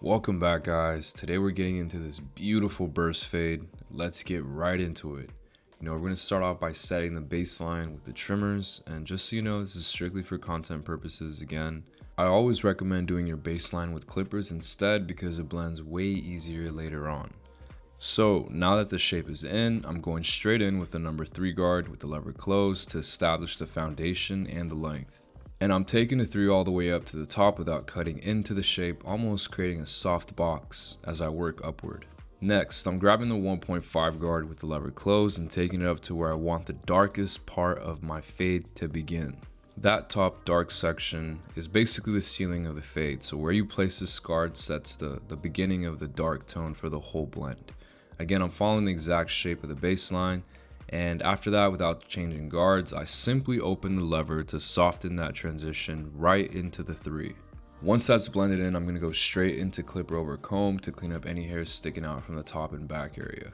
Welcome back, guys. Today we're getting into this beautiful burst fade. Let's get right into it. We're going to start off by setting the baseline with the trimmers, and just so you know, this is strictly for content purposes again. I always recommend doing your baseline with clippers instead because it blends way easier later on. So now that the shape is in, I'm going straight in with the number 3 guard with the lever closed to establish the foundation and the length. And I'm taking the 3 all the way up to the top without cutting into the shape, almost creating a soft box as I work upward. Next, I'm grabbing the 1.5 guard with the lever closed and taking it up to where I want the darkest part of my fade to begin. That top dark section is basically the ceiling of the fade, so where you place this guard sets the beginning of the dark tone for the whole blend. Again, I'm following the exact shape of the baseline, and after that, without changing guards, I simply open the lever to soften that transition right into the 3. Once that's blended in, I'm going to go straight into clipper over comb to clean up any hairs sticking out from the top and back area.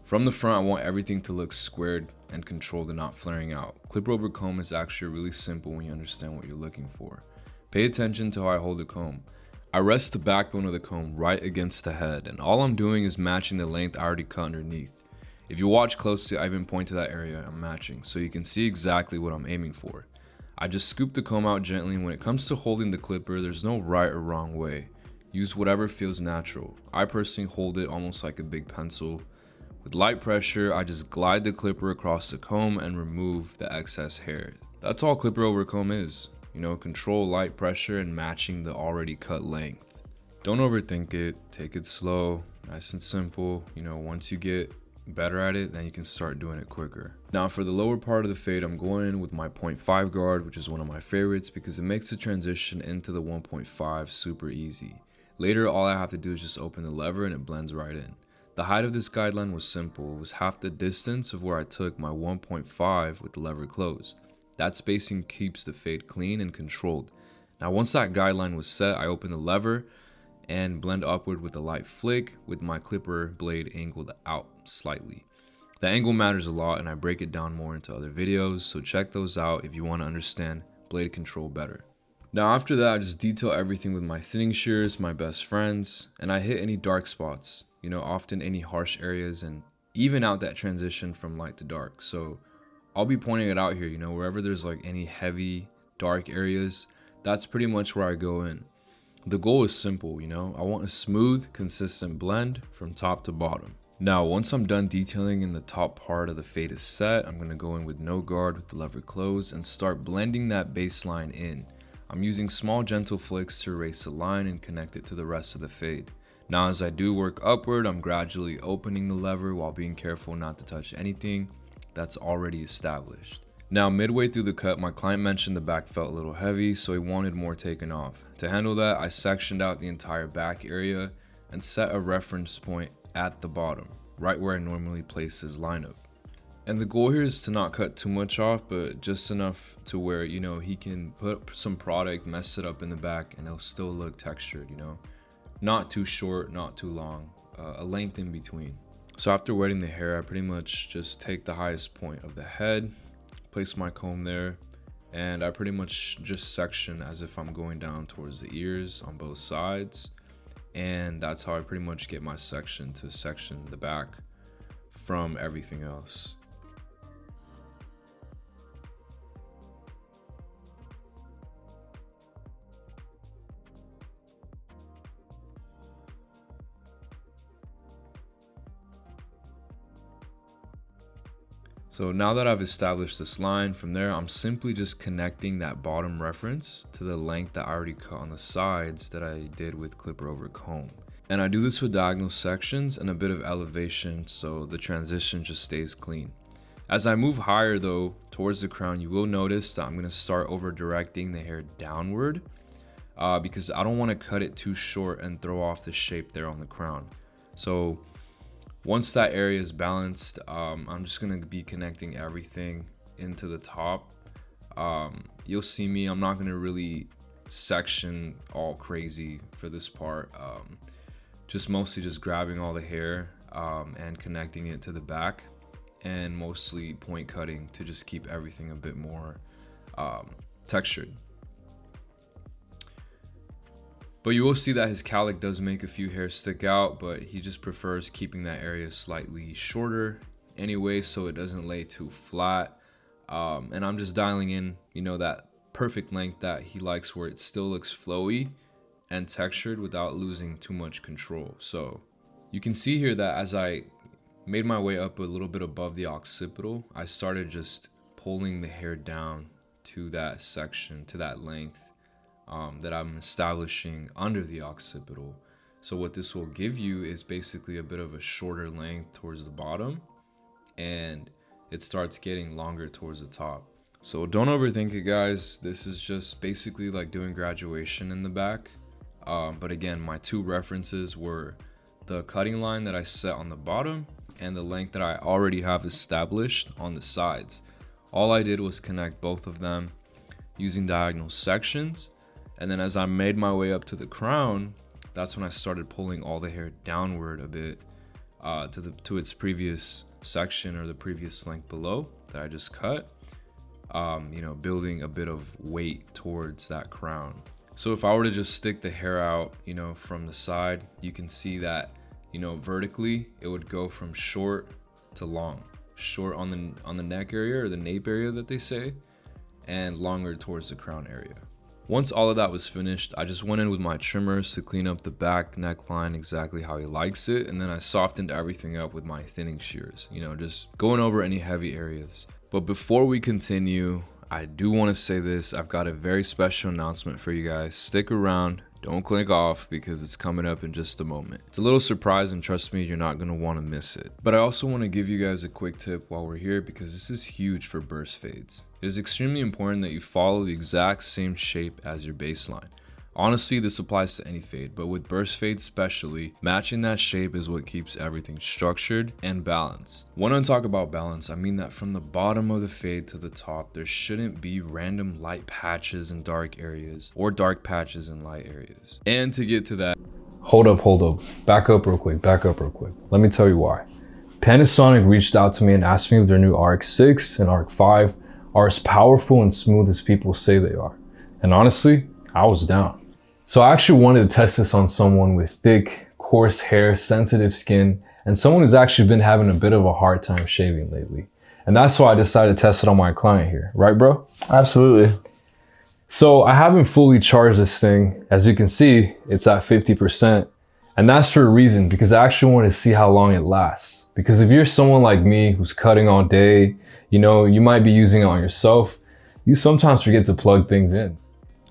From the front, I want everything to look squared and controlled and not flaring out. Clipper over comb is actually really simple when you understand what you're looking for. Pay attention to how I hold the comb. I rest the backbone of the comb right against the head, and all I'm doing is matching the length I already cut underneath. If you watch closely, I even point to that area I'm matching, so you can see exactly what I'm aiming for. I just scoop the comb out gently, and when it comes to holding the clipper, there's no right or wrong way. Use whatever feels natural. I personally hold it almost like a big pencil. With light pressure, I just glide the clipper across the comb and remove the excess hair. That's all clipper over comb is. Control light pressure and matching the already cut length. Don't overthink it, take it slow, nice and simple. Once you get better at it, then you can start doing it quicker. Now for the lower part of the fade, I'm going in with my 0.5 guard, which is one of my favorites because it makes the transition into the 1.5 super easy. Later, all I have to do is just open the lever and it blends right in. The height of this guideline was simple. It was half the distance of where I took my 1.5 with the lever closed. That spacing keeps the fade clean and controlled. Now once that guideline was set, I open the lever and blend upward with a light flick with my clipper blade angled out slightly. The angle matters a lot, and I break it down more into other videos, so check those out if you want to understand blade control better. Now after that, I just detail everything with my thinning shears, my best friends, and I hit any dark spots, often any harsh areas, and even out that transition from light to dark. So I'll be pointing it out here, wherever there's like any heavy dark areas, that's pretty much where I go in. The goal is simple, I want a smooth, consistent blend from top to bottom. Now, once I'm done detailing and the top part of the fade is set, I'm going to go in with no guard with the lever closed and start blending that baseline in. I'm using small gentle flicks to erase the line and connect it to the rest of the fade. Now, as I do work upward, I'm gradually opening the lever while being careful not to touch anything that's already established. Now, midway through the cut, my client mentioned the back felt a little heavy, so he wanted more taken off. To handle that, I sectioned out the entire back area and set a reference point at the bottom, right where I normally place his lineup. And the goal here is to not cut too much off, but just enough to where, he can put some product, mess it up in the back, and it'll still look textured, Not too short, not too long, a length in between. So after wetting the hair, I pretty much just take the highest point of the head, place my comb there, and I pretty much just section as if I'm going down towards the ears on both sides, and that's how I pretty much get my section to section the back from everything else. So now that I've established this line, from there I'm simply just connecting that bottom reference to the length that I already cut on the sides that I did with clipper over comb. And I do this with diagonal sections and a bit of elevation so the transition just stays clean. As I move higher though towards the crown, you will notice that I'm going to start over directing the hair downward because I don't want to cut it too short and throw off the shape there on the crown. So once that area is balanced, I'm just going to be connecting everything into the top. You'll see me, I'm not going to really section all crazy for this part. Just mostly just grabbing all the hair and connecting it to the back, and mostly point cutting to just keep everything a bit more textured. But you will see that his cowlick does make a few hairs stick out, but he just prefers keeping that area slightly shorter anyway, so it doesn't lay too flat. And I'm just dialing in, you know, that perfect length that he likes, where it still looks flowy and textured without losing too much control. So you can see here that as I made my way up a little bit above the occipital, I started just pulling the hair down to that section, to that length that I'm establishing under the occipital. So what this will give you is basically a bit of a shorter length towards the bottom, and it starts getting longer towards the top. So don't overthink it, guys. This is just basically like doing graduation in the back. But again, my two references were the cutting line that I set on the bottom and the length that I already have established on the sides. All I did was connect both of them using diagonal sections. And then as I made my way up to the crown, that's when I started pulling all the hair downward a bit to its previous section, or the previous length below that I just cut, you know, building a bit of weight towards that crown. So if I were to just stick the hair out, you know, from the side, you can see that, you know, vertically it would go from short to long. Short on the neck area, or the nape area that they say, and longer towards the crown area. Once all of that was finished, I just went in with my trimmers to clean up the back neckline exactly how he likes it, and then I softened everything up with my thinning shears, you know, just going over any heavy areas. But before we continue, I do want to say this. I've got a very special announcement for you guys. Stick around, don't click off, because it's coming up in just a moment. It's a little surprise, and trust me, you're not going to want to miss it. But I also want to give you guys a quick tip while we're here, because this is huge for burst fades. It is extremely important that you follow the exact same shape as your baseline. Honestly, this applies to any fade, but with burst fades especially, matching that shape is what keeps everything structured and balanced. When I talk about balance, I mean that from the bottom of the fade to the top, there shouldn't be random light patches in dark areas, or dark patches in light areas. And to get to that, hold up, back up real quick. Let me tell you why. Panasonic reached out to me and asked me if their new Arc 6 and Arc 5 are as powerful and smooth as people say they are. And honestly, I was down. So I actually wanted to test this on someone with thick, coarse hair, sensitive skin, and someone who's actually been having a bit of a hard time shaving lately. And that's why I decided to test it on my client here. Right, bro? Absolutely. So I haven't fully charged this thing. As you can see, it's at 50%. And that's for a reason, because I actually want to see how long it lasts. Because if you're someone like me who's cutting all day, you know, you might be using it on yourself, you sometimes forget to plug things in.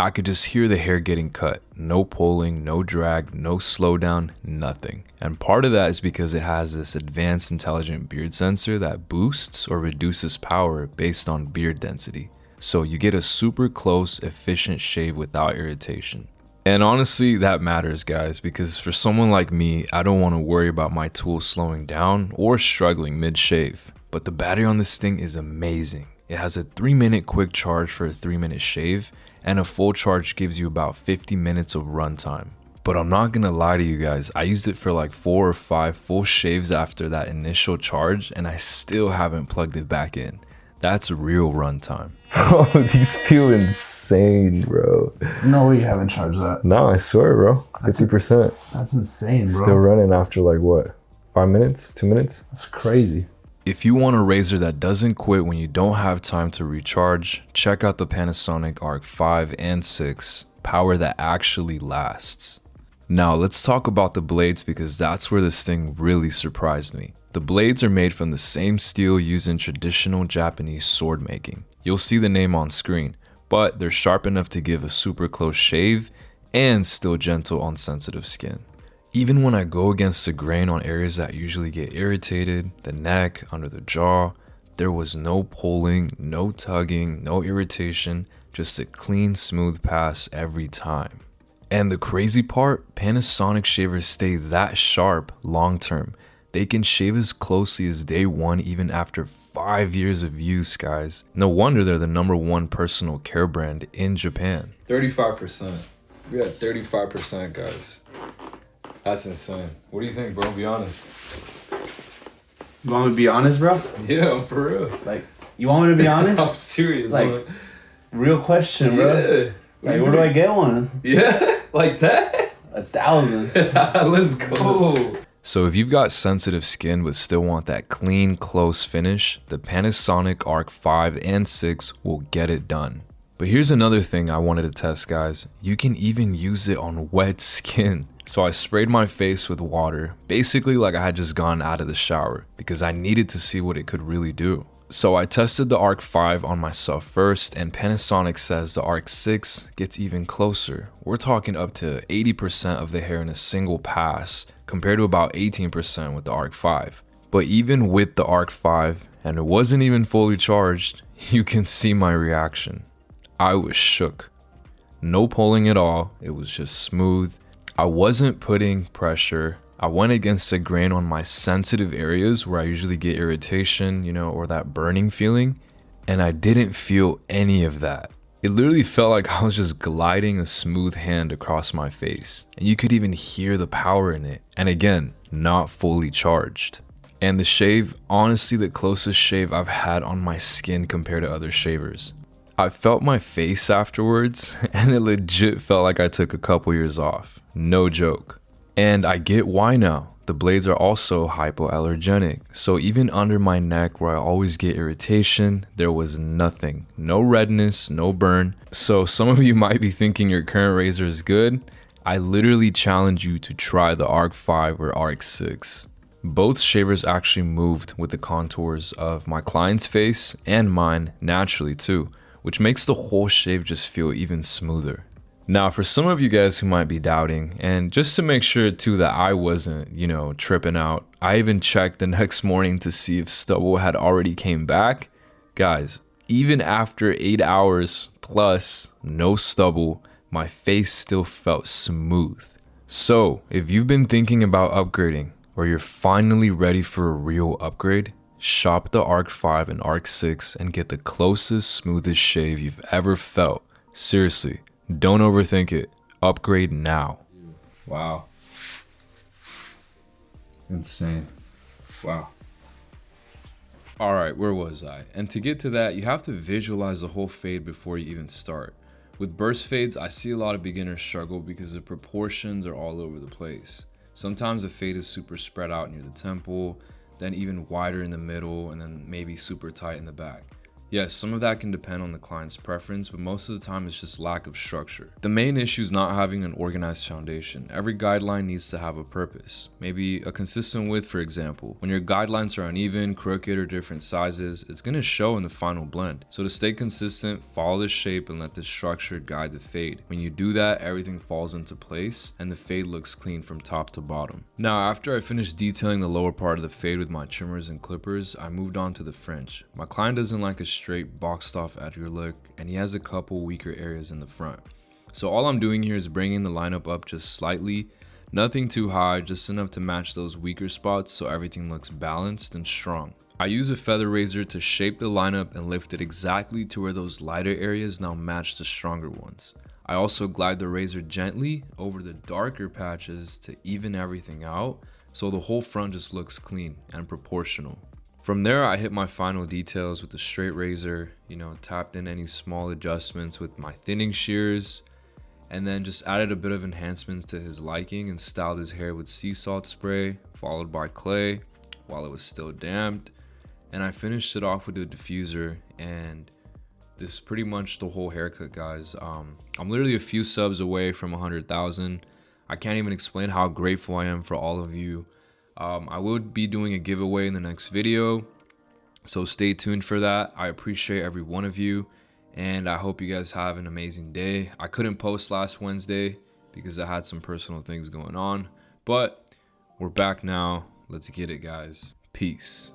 I could just hear the hair getting cut. No pulling, no drag, no slowdown, nothing. And part of that is because it has this advanced intelligent beard sensor that boosts or reduces power based on beard density. So you get a super close, efficient shave without irritation. And honestly, that matters, guys, because for someone like me, I don't want to worry about my tool slowing down or struggling mid-shave. But the battery on this thing is amazing. It has a 3-minute quick charge for a 3-minute shave, and a full charge gives you about 50 minutes of runtime. But I'm not gonna lie to you guys, I used it for like 4 or 5 full shaves after that initial charge, and I still haven't plugged it back in. That's real runtime. Bro, these feel insane, bro. No way you haven't charged that. No, I swear, bro. 50%. That's insane, bro. Still running after like what? 5 minutes? 2 minutes? That's crazy. If you want a razor that doesn't quit when you don't have time to recharge, check out the Panasonic Arc 5 and 6, power that actually lasts. Now let's talk about the blades, because that's where this thing really surprised me. The blades are made from the same steel used in traditional Japanese sword making. You'll see the name on screen, but they're sharp enough to give a super close shave and still gentle on sensitive skin. Even when I go against the grain on areas that usually get irritated, the neck, under the jaw, there was no pulling, no tugging, no irritation, just a clean, smooth pass every time. And the crazy part, Panasonic shavers stay that sharp long term. They can shave as closely as day one even after 5 years of use, guys. No wonder they're the #1 personal care brand in Japan. 35%. We got 35%, guys. That's insane. What do you think, bro? Be honest. You want me to be honest, bro? Yeah, for real. Like, you want me to be honest? I'm serious, like, real question, bro. Yeah. Like, where do I get one? Yeah, like that? 1,000. Let's go. So if you've got sensitive skin but still want that clean, close finish, the Panasonic Arc 5 and 6 will get it done. But here's another thing I wanted to test, guys. You can even use it on wet skin. So I sprayed my face with water, basically like I had just gone out of the shower, because I needed to see what it could really do. So I tested the Arc 5 on myself first, and Panasonic says the Arc 6 gets even closer. We're talking up to 80% of the hair in a single pass, compared to about 18% with the Arc 5. But even with the Arc 5, and it wasn't even fully charged, you can see my reaction. I was shook. No pulling at all, it was just smooth. I wasn't putting pressure. I went against the grain on my sensitive areas where I usually get irritation, you know, or that burning feeling, and I didn't feel any of that. It literally felt like I was just gliding a smooth hand across my face, and you could even hear the power in it. And again, not fully charged. And the shave, honestly the closest shave I've had on my skin compared to other shavers. I felt my face afterwards, and it legit felt like I took a couple years off. No joke. And I get why now. The blades are also hypoallergenic, so even under my neck where I always get irritation, there was nothing. No redness, no burn. So some of you might be thinking your current razor is good. I literally challenge you to try the Arc 5 or Arc 6. Both shavers actually moved with the contours of my client's face and mine naturally too, which makes the whole shave just feel even smoother. Now, for some of you guys who might be doubting, and just to make sure too that I wasn't, you know, tripping out, I even checked the next morning to see if stubble had already came back. Guys, even after 8 hours plus no stubble, my face still felt smooth. So, if you've been thinking about upgrading, or you're finally ready for a real upgrade, shop the Arc 5 and Arc 6 and get the closest, smoothest shave you've ever felt. Seriously. Don't overthink it. Upgrade now. Wow. Insane. Wow. Alright, where was I? And to get to that, you have to visualize the whole fade before you even start. With burst fades, I see a lot of beginners struggle because the proportions are all over the place. Sometimes the fade is super spread out near the temple, then even wider in the middle, and then maybe super tight in the back. Yes, some of that can depend on the client's preference, but most of the time it's just lack of structure. The main issue is not having an organized foundation. Every guideline needs to have a purpose. Maybe a consistent width, for example. When your guidelines are uneven, crooked, or different sizes, it's going to show in the final blend. So to stay consistent, follow the shape and let the structure guide the fade. When you do that, everything falls into place and the fade looks clean from top to bottom. Now, after I finished detailing the lower part of the fade with my trimmers and clippers, I moved on to the fringe. My client doesn't like a straight boxed off edger look, and he has a couple weaker areas in the front. So all I'm doing here is bringing the lineup up just slightly, nothing too high, just enough to match those weaker spots so everything looks balanced and strong. I use a feather razor to shape the lineup and lift it exactly to where those lighter areas now match the stronger ones. I also glide the razor gently over the darker patches to even everything out so the whole front just looks clean and proportional. From there, I hit my final details with the straight razor, you know, tapped in any small adjustments with my thinning shears, and then just added a bit of enhancements to his liking and styled his hair with sea salt spray, followed by clay while it was still damp. And I finished it off with a diffuser, and this is pretty much the whole haircut, guys. I'm literally a few subs away from 100,000. I can't even explain how grateful I am for all of you. I will be doing a giveaway in the next video, so stay tuned for that. I appreciate every one of you, and I hope you guys have an amazing day. I couldn't post last Wednesday because I had some personal things going on, but we're back now. Let's get it, guys. Peace.